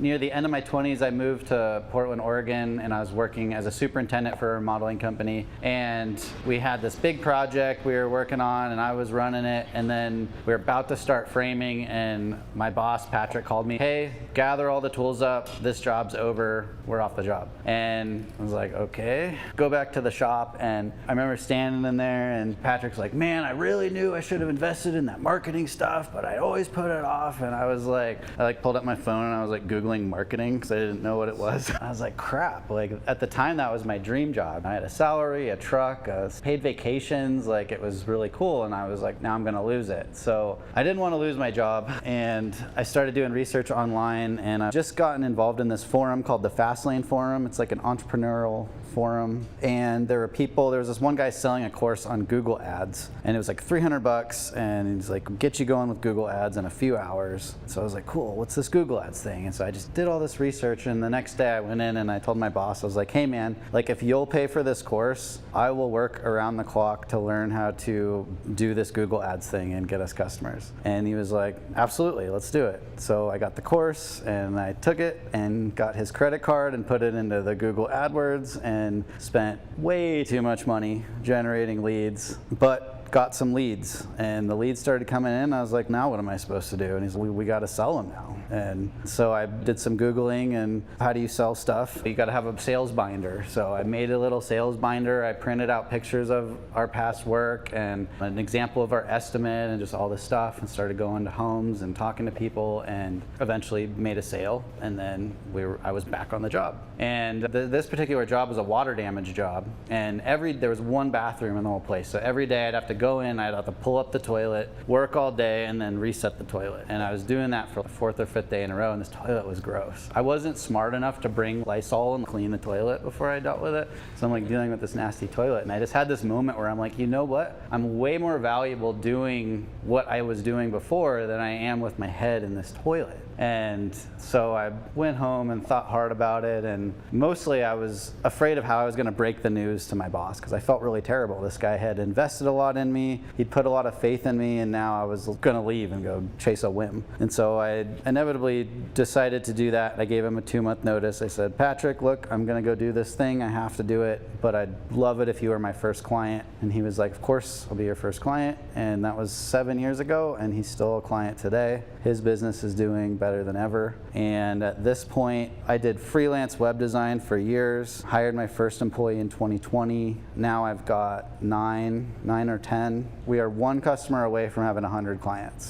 near the end of my 20s, I moved to Portland, Oregon, and I was working as a superintendent for a modeling company. And we had this big project we were working on, and I was running it. And then we were about to start framing, and my boss, Patrick, called me, hey, gather all the tools up. This job's over. We're off the job. And I was like, okay. Go back to the shop, and I remember standing in there, and Patrick's like, man, I really knew I should have invested in that marketing stuff, but I always put it off. And I was like, I pulled up my phone and I was like Googling marketing because I didn't know what it was. I was like, crap. Like at the time, that was my dream job. I had a salary, a truck, paid vacations. Like it was really cool. And I was like, now I'm going to lose it. So I didn't want to lose my job. And I started doing research online, and I've just gotten involved in this forum called the Fastlane Forum. It's like an entrepreneurial forum, and there was this one guy selling a course on Google Ads, and it was like $300, and he's like, get you going with Google Ads in a few hours. So I was like, cool, what's this Google Ads thing? And so I just did all this research, and the next day I went in and I told my boss, I was like, hey man, like if you'll pay for this course, I will work around the clock to learn how to do this Google Ads thing and get us customers. And he was like, absolutely, let's do it. So I got the course and I took it and got his credit card and put it into the Google AdWords, and spent way too much money generating leads, but got some leads, and the leads started coming in. I was like, now what am I supposed to do? And he's like, we got to sell them now. And so I did some Googling, and how do you sell stuff? You got to have a sales binder. So I made a little sales binder. I printed out pictures of our past work and an example of our estimate and just all this stuff, and started going to homes and talking to people, and eventually made a sale. And then I was back on the job. And this particular job was a water damage job, and there was one bathroom in the whole place. So every day I'd have to go in, I'd have to pull up the toilet, work all day, and then reset the toilet. And I was doing that for the 4th or 5th day in a row, and this toilet was gross. I wasn't smart enough to bring Lysol and clean the toilet before I dealt with it. So I'm like dealing with this nasty toilet, and I just had this moment where I'm like, you know what? I'm way more valuable doing what I was doing before than I am with my head in this toilet. And so I went home and thought hard about it, and mostly I was afraid of how I was going to break the news to my boss, because I felt really terrible. This guy had invested a lot in me, he'd put a lot of faith in me, and now I was going to leave and go chase a whim. And so I inevitably decided to do that. I gave him a 2-month notice. I said, Patrick, look, I'm going to go do this thing. I have to do it, but I'd love it if you were my first client. And he was like, of course, I'll be your first client. And that was 7 years ago, and he's still a client today. His business is doing better than ever. And at this point, I did freelance web design for years, hired my first employee in 2020. Now I've got 9 or 10. We are one customer away from having 100 clients.